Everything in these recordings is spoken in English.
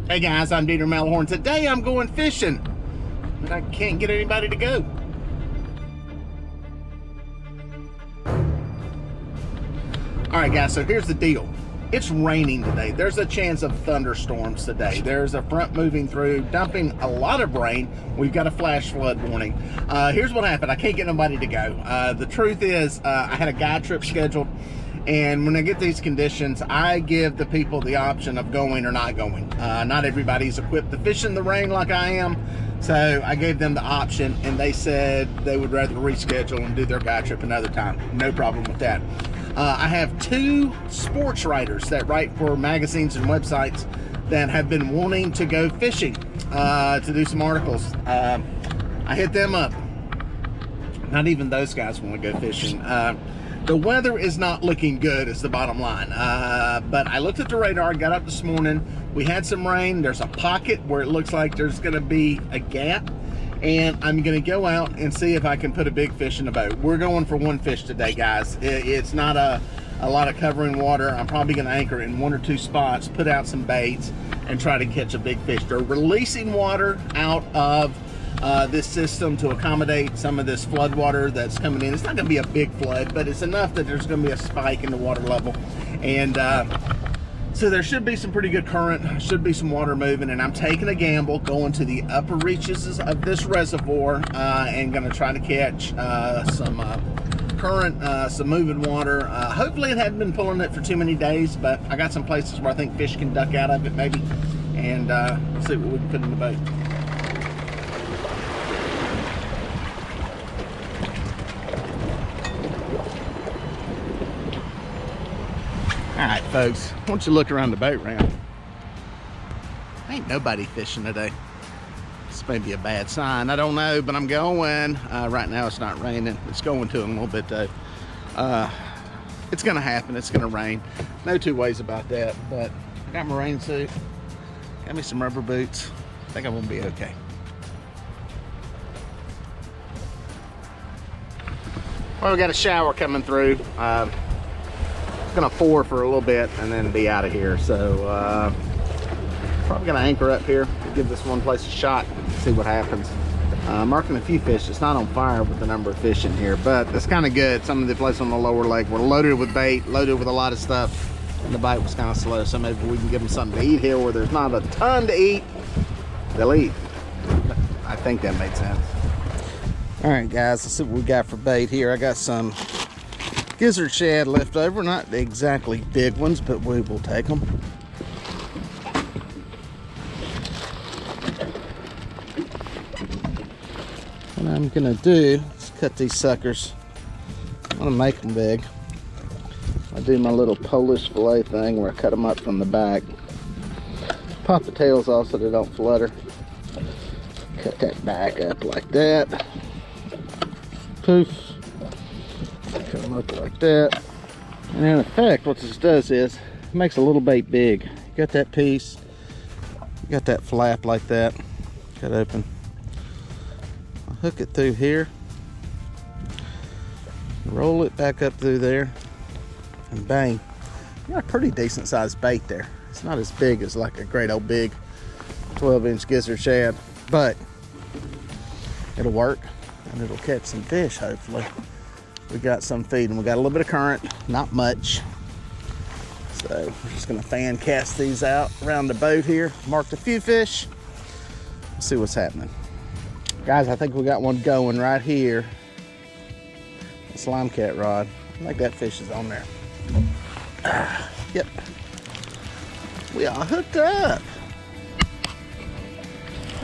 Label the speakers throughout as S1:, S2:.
S1: Hey guys, I'm Melhorn. Today I'm going fishing, but I can't get anybody to go. Alright guys, so here's the deal. It's raining today. There's a chance of thunderstorms today. There's a front moving through, dumping a lot of rain. We've got a flash flood warning. Here's what happened. I can't get nobody to go. The truth is, I had a guide trip scheduled, and when I get these conditions, I give the people the option of going or not going. Not everybody's equipped to fish in the rain like I am, so I gave them the option, and they said they would rather reschedule and do their guide trip another time. No problem with that. I have two sports writers that write for magazines and websites that have been wanting to go fishing to do some articles. I hit them up. Not even those guys want to go fishing. The weather is not looking good is the bottom line. But I looked at the radar, got up this morning. We had some rain. There's a pocket where it looks like there's going to be a gap. And I'm going to go out and see if I can put a big fish in the boat. We're going for one fish today, guys. It's not a lot of covering water. I'm probably going to anchor in one or two spots, put out some baits, and try to catch a big fish. They're releasing water out of this system to accommodate some of this flood water that's coming in. It's not going to be a big flood, but it's enough that there's going to be a spike in the water level. And so there should be some pretty good current, should be some water moving, and I'm taking a gamble going to the upper reaches of this reservoir and going to try to catch some current, some moving water. Hopefully it hadn't been pulling it for too many days, but I got some places where I think fish can duck out of it maybe, and we'll see what we can put in the boat. All right, folks, why don't you look around the boat ramp? Ain't nobody fishing today. This may be a bad sign, I don't know, but I'm going. Right now it's not raining. It's going to in a little bit though. It's gonna happen, it's gonna rain. No two ways about that, but I got my rain suit, got me some rubber boots. I think I'm gonna be okay. Well, we got a shower coming through. Gonna pour for a little bit and then be out of here, so probably gonna anchor up here, give this one place a shot, see what happens. Marking a few fish. It's not on fire with the number of fish in here, but it's kind of good. Some of the places on the lower lake were loaded with bait, loaded with a lot of stuff, and the bite was kind of slow, so maybe we can give them something to eat here where there's not a ton to eat. They'll eat. I think that made sense. All right guys, let's see what we got for bait here. I got some gizzard shad left over, not exactly big ones, but we will take them. What I'm gonna do is cut these suckers. I'm gonna make them big. I do my little Polish fillet thing where I cut them up from the back. Pop the tails off so they don't flutter. Cut that back up like that. Poof. Cut them up like that, and in effect what this does is it makes a little bait big. You got that piece, you got that flap like that, cut open. I'll hook it through here, roll it back up through there, and bang, you got a pretty decent sized bait there. It's not as big as like a great old big 12-inch gizzard shad, but it'll work and it'll catch some fish hopefully. We got some feeding. We got a little bit of current, not much. So we're just gonna fan cast these out around the boat here. Marked a few fish. Let's see what's happening. Guys, I think we got one going right here. A slime cat rod. I think that fish is on there. Yep. We all hooked up.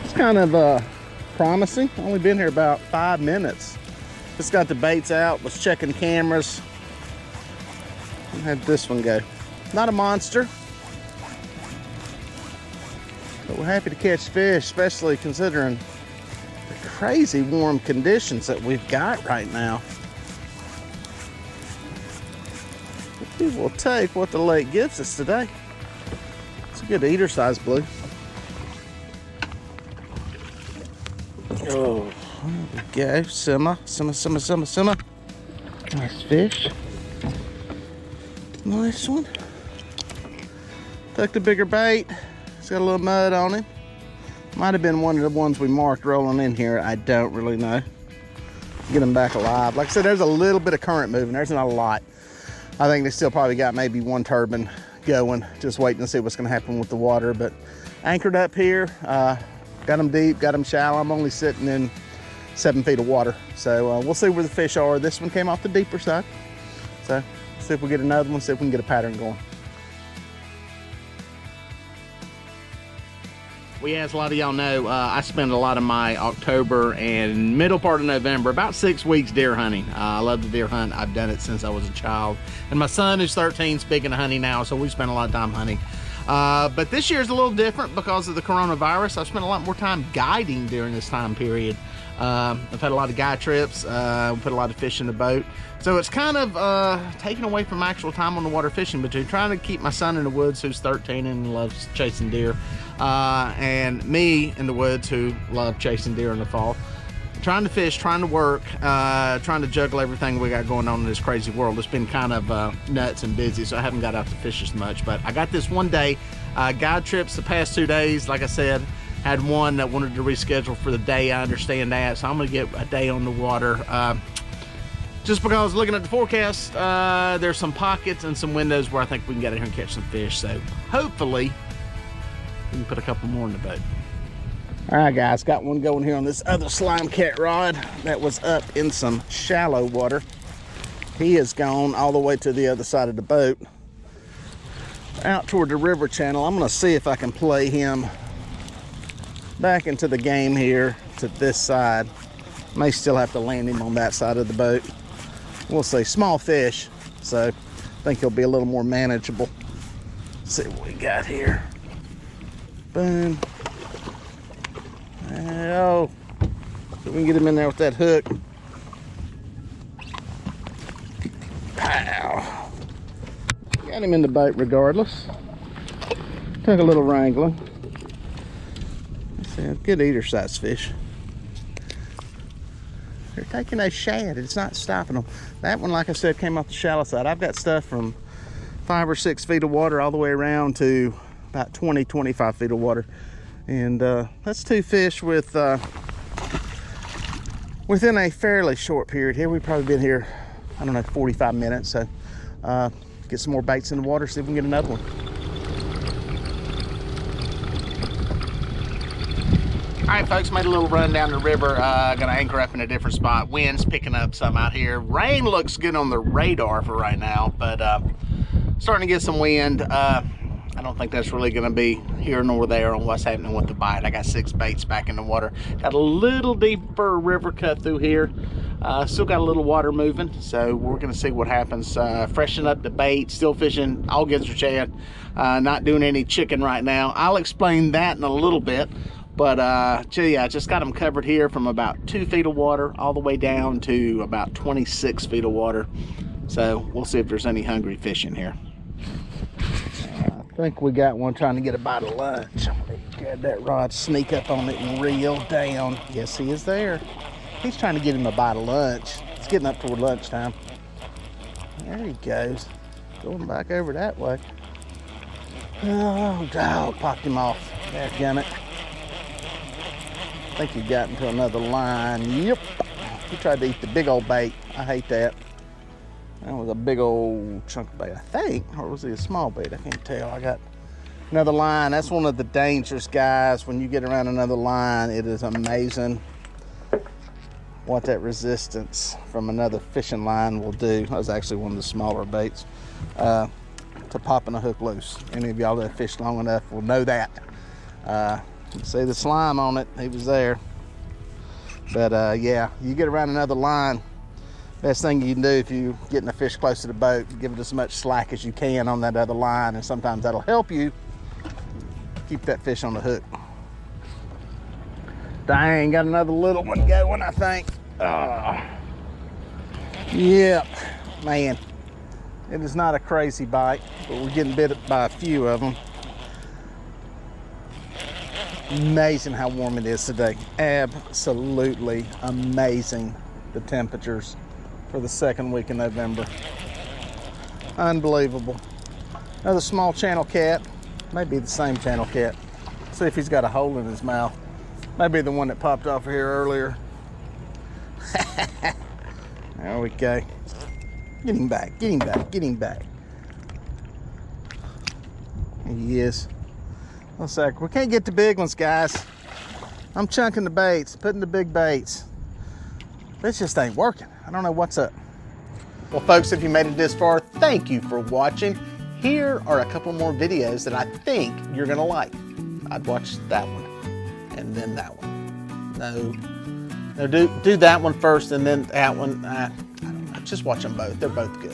S1: It's kind of promising. Only been here about 5 minutes. Just got the baits out, was checking cameras. How'd this one go? Not a monster, but we're happy to catch fish, especially considering the crazy warm conditions that we've got right now. We will take what the lake gives us today. It's a good eater size blue. Oh. There we go, simmer. Nice fish. Nice one. Took the bigger bait. It's got a little mud on him. Might have been one of the ones we marked rolling in here. I don't really know. Get him back alive. Like I said, there's a little bit of current moving. There's not a lot. I think they still probably got maybe one turbine going, just waiting to see what's going to happen with the water. But anchored up here, got them deep, got them shallow. I'm only sitting in 7 feet of water, so we'll see where the fish are. This one came off the deeper side, so see if we get another one, see if we can get a pattern going. Well, as a lot of y'all know, I spend a lot of my October and middle part of November, about 6 weeks deer hunting. I love to deer hunt. I've done it since I was a child. And my son, who's 13, is big into hunting now, so we spend a lot of time hunting. But this year's a little different because of the coronavirus. I've spent a lot more time guiding during this time period. I've had a lot of guide trips, put a lot of fish in the boat. So it's kind of taken away from actual time on the water fishing, between trying to keep my son in the woods, who's 13 and loves chasing deer, and me in the woods, who love chasing deer in the fall. Trying to fish, trying to work, trying to juggle everything we got going on in this crazy world. It's been kind of nuts and busy, so I haven't got out to fish as much. But I got this one day, guide trips the past 2 days, like I said. Had one that wanted to reschedule for the day. I understand that, so I'm gonna get a day on the water. Just because looking at the forecast, there's some pockets and some windows where I think we can get out here and catch some fish. So hopefully we can put a couple more in the boat. All right, guys, got one going here on this other slime cat rod that was up in some shallow water. He has gone all the way to the other side of the boat, out toward the river channel. I'm gonna see if I can play him back into the game here to this side. May still have to land him on that side of the boat. We'll see. Small fish, so I think he'll be a little more manageable. Let's see what we got here. Boom. Oh, so we can get him in there with that hook. Pow. Got him in the boat regardless. Took a little wrangling. Good eater size fish. They're taking a shad. It's not stopping them. That one, like I said, came off the shallow side. I've got stuff from 5 or 6 feet of water all the way around to about 20, 25 feet of water. And that's 2 fish with within a fairly short period here. We've probably been here, I don't know, 45 minutes. So get some more baits in the water, see if we can get another one. All right, folks, made a little run down the river. Gonna anchor up in a different spot. Wind's picking up some out here. Rain looks good on the radar for right now, but starting to get some wind. I don't think that's really gonna be here nor there on what's happening with the bite. I got 6 baits back in the water. Got a little deeper river cut through here. Still got a little water moving, so we're gonna see what happens. Freshen up the bait, still fishing all gizzard shad. Not doing any chicken right now. I'll explain that in a little bit. But yeah, I just got them covered here from about 2 feet of water all the way down to about 26 feet of water. So we'll see if there's any hungry fish in here. I think we got one trying to get a bite of lunch. I'm gonna grab that rod, sneak up on it and reel down. Yes, he is there. He's trying to get him a bite of lunch. It's getting up toward lunchtime. There he goes. Going back over that way. Oh, dog, popped him off. Dadgummit. I think he got into another line. Yep. He tried to eat the big old bait. I hate that. That was a big old chunk of bait, I think. Or was it a small bait? I can't tell. I got another line. That's one of the dangerous guys. When you get around another line, it is amazing what that resistance from another fishing line will do. That was actually one of the smaller baits to popping a hook loose. Any of y'all that fish long enough will know that. See the slime on it, he was there. But yeah, you get around another line, best thing you can do if you're getting a fish close to the boat, give it as much slack as you can on that other line, and sometimes that'll help you keep that fish on the hook. Dang, got another little one going, I think. Yep, man, it is not a crazy bite, but we're getting bit by a few of them. Amazing how warm it is today. Absolutely amazing, the temperatures for the 2nd week in November. Unbelievable. Another small channel cat, maybe the same channel cat. See if he's got a hole in his mouth. Maybe the one that popped off here earlier. There we go. Get him back, get him back, get him back. He is. One sec. We can't get the big ones, guys. I'm chunking the baits, putting the big baits. This just ain't working. I don't know what's up. Well, folks, if you made it this far, thank you for watching. Here are a couple more videos that I think you're gonna like. I'd watch that one and then that one. No, do that one first and then that one. I don't know. Just watch them both. They're both good.